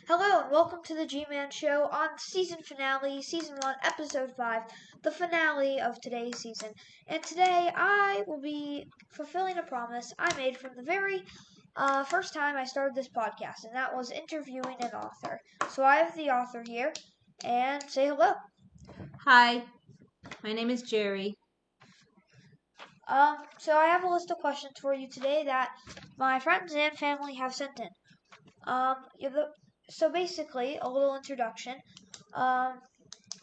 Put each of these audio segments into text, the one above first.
Hello and welcome to the G-Man Show on season finale, season 1, episode 5, the finale of today's season. And today I will be fulfilling a promise I made from the very first time I started this podcast, and that was interviewing an author. So I have the author here, and say hello. Hi, my name is Jerry. So I have a list of questions for you today that my friends and family have sent in. So basically, a little introduction. Um,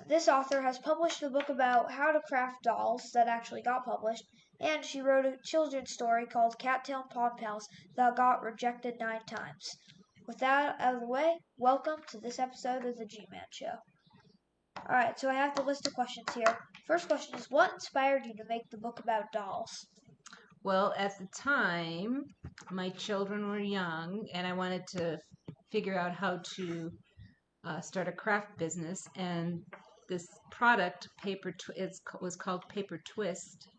This author has published a book about how to craft dolls that actually got published, and she wrote a children's story called Cattail and Pawn Pals that got rejected 9 times. With that out of the way, welcome to this episode of the G-Man Show. Alright, so I have the list of questions here. First question is, what inspired you to make the book about dolls? Well, at the time, my children were young, and I wanted to figure out how to start a craft business. And this product, was called Paper Twist.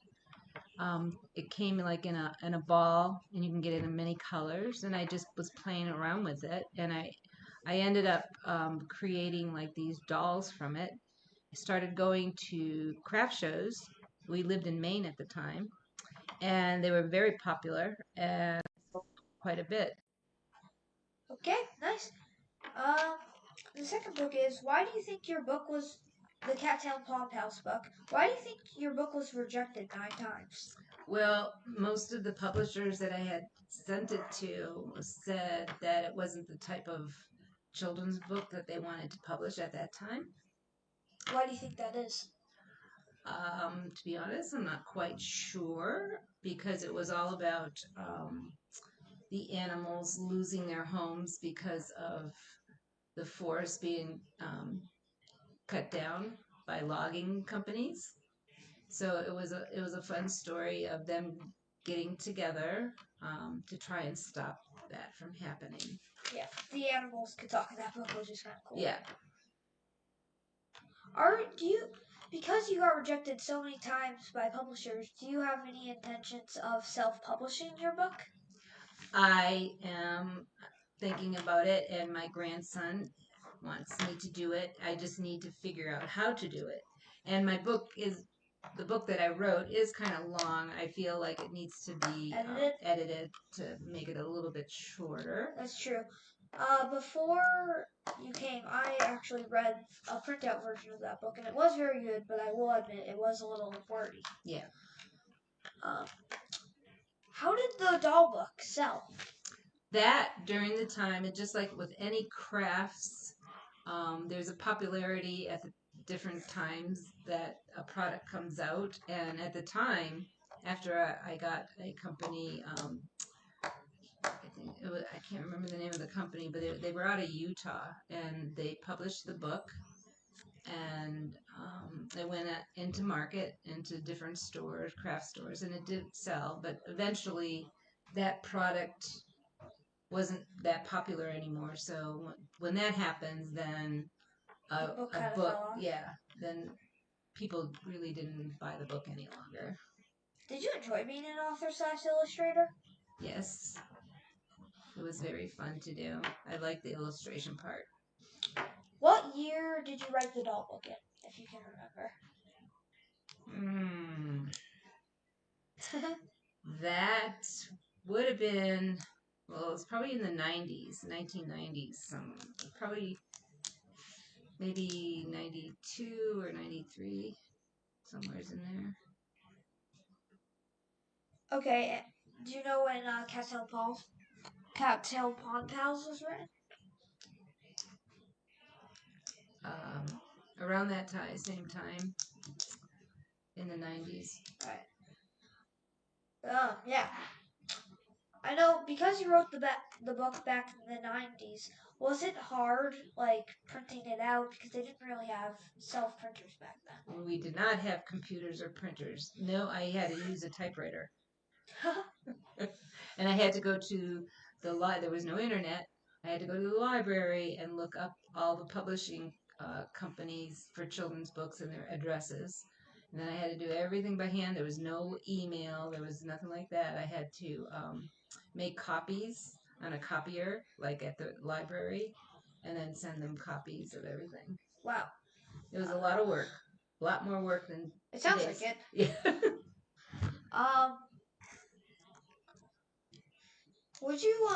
It came like in a ball, and you can get it in many colors. And I just was playing around with it, and I ended up creating like these dolls from it. I started going to craft shows. We lived in Maine at the time, and they were very popular and sold quite a bit. Okay, nice. Um, the second book is, why do you think your book was the Cattail and Pawn Pals book? Why do you think your book was rejected 9 times? Well, most of the publishers that I had sent it to said that it wasn't the type of children's book that they wanted to publish at that time. Why do you think that is? To be honest, I'm not quite sure because it was all about the animals losing their homes because of the forest being cut down by logging companies. So it was a fun story of them getting together to try and stop that from happening. Yeah, the animals could talk in that book, which is kind of cool. Yeah. Because you got rejected so many times by publishers, do you have any intentions of self-publishing your book? I am thinking about it, and my grandson wants me to do it. I just need to figure out how to do it. And the book that I wrote is kind of long. I feel like it needs to be edited to make it a little bit shorter. That's true. Before you came, I actually read a printout version of that book, and it was very good, but I will admit it was a little wordy. Yeah. How did the doll book sell? That during the time, and just like with any crafts, there's a popularity at the different times that a product comes out. And at the time, after I got a company, I think I can't remember the name of the company, but they were out of Utah, and they published the book, and they went into market, into different stores, craft stores, and it did sell. But eventually, that product wasn't that popular anymore. So when that happens, then a book, yeah, then people really didn't buy the book any longer. Did you enjoy being an author/illustrator? Yes, it was very fun to do. I like the illustration part. What year did you write the doll book in, if you can remember? That would have been, well, it was probably in the 90s, 1990s, probably maybe 92 or 93, somewhere's in there. Okay, do you know when Cattail Pawn Pals was written? Around that time, same time, in the 90s. Right. Yeah. I know, because you wrote the book back in the 90s, was it hard, like, printing it out? Because they didn't really have self-printers back then. We did not have computers or printers. No, I had to use a typewriter. And I had to go to there was no internet. I had to go to the library and look up all the publishing companies for children's books and their addresses. And then I had to do everything by hand. There was no email. There was nothing like that. I had to make copies on a copier, like at the library. and then send them copies of everything. Wow. It was a lot of work. A lot more work than It sounds today's. like it. Yeah. Would you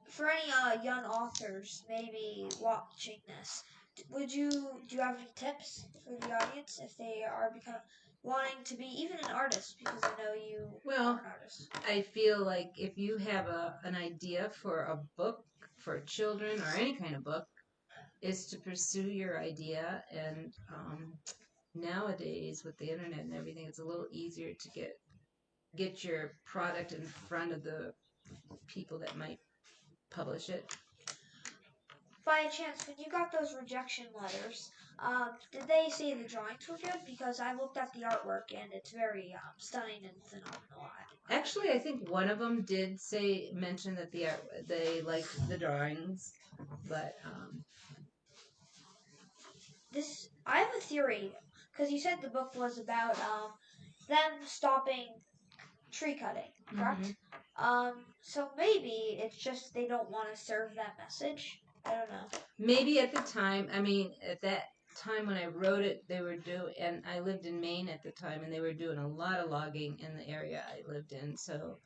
for any young authors maybe watching this, do you have any tips for the audience if they are wanting to be even an artist, because I know you Well, are an artist? I feel like if you have an idea for a book for children or any kind of book, is to pursue your idea. And nowadays with the internet and everything, it's a little easier to get your product in front of the people that might publish it. By chance, when you got those rejection letters, did they say the drawings were good? Because I looked at the artwork and it's very stunning and phenomenal. Actually, I think one of them did mention that they liked the drawings, but I have a theory, because you said the book was about them stopping tree cutting, correct? So maybe it's just they don't want to serve that message. I don't know. Maybe at the time, I mean, at that time when I wrote it, they were doing, and I lived in Maine at the time, and they were doing a lot of logging in the area I lived in. So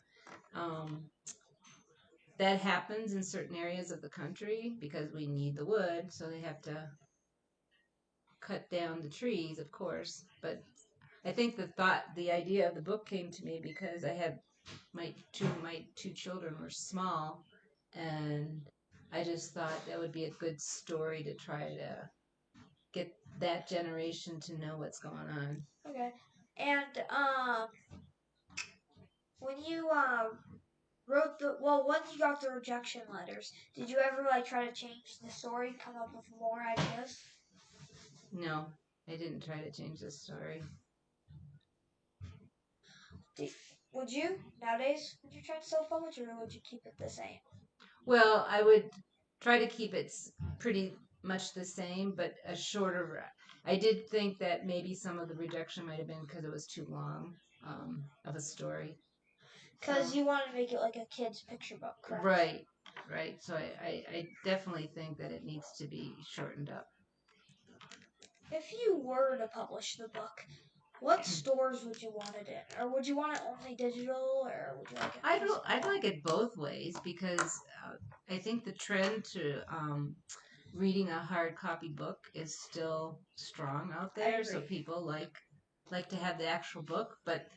that happens in certain areas of the country because we need the wood, so they have to cut down the trees, of course. But I think the idea of the book came to me because I had my two children were small, and I just thought that would be a good story to try to get that generation to know what's going on. Okay. And when you once you got the rejection letters, did you ever try to change the story, come up with more ideas? No, I didn't try to change the story. Would you nowadays? Would you try to self-publish, or would you keep it the same? Well, I would try to keep it pretty much the same, but a shorter. I did think that maybe some of the rejection might have been because it was too long of a story. Because you want to make it like a kid's picture book, correct? Right. So I definitely think that it needs to be shortened up. If you were to publish the book, what stores would you want it in? Or would you want it only digital, or would you like it? I'd like it both ways because I think the trend to reading a hard copy book is still strong out there. So people like to have the actual book, but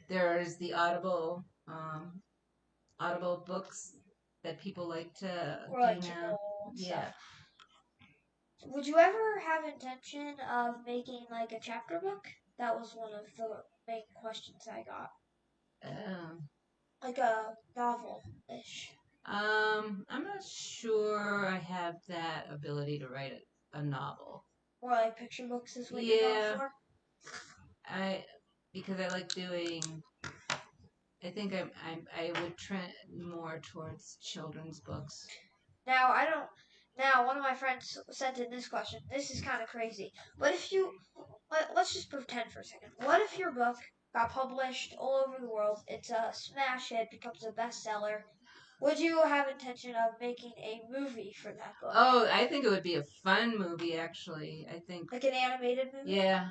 there's the Audible books that people like to do now. Yeah. Stuff. Would you ever have intention of making like a chapter book? That was one of the main questions I got. Like a novel-ish. I'm not sure I have that ability to write a novel. Or like picture books is what you're going for? Because I like doing. I think I would trend more towards children's books. Now I don't. Now one of my friends sent in this question. This is kind of crazy. But if you let's just pretend for a second. What if your book got published all over the world? It's a smash hit, becomes a bestseller. Would you have intention of making a movie for that book? Oh, I think it would be a fun movie, actually. I think like an animated movie. Yeah,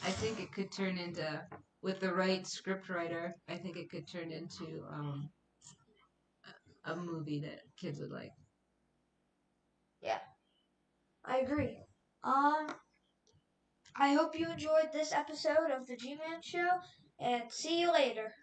I think it could turn into, with the right scriptwriter, I think it could turn into a movie that kids would like. Yeah, I agree. I hope you enjoyed this episode of the G-Man Show, and see you later.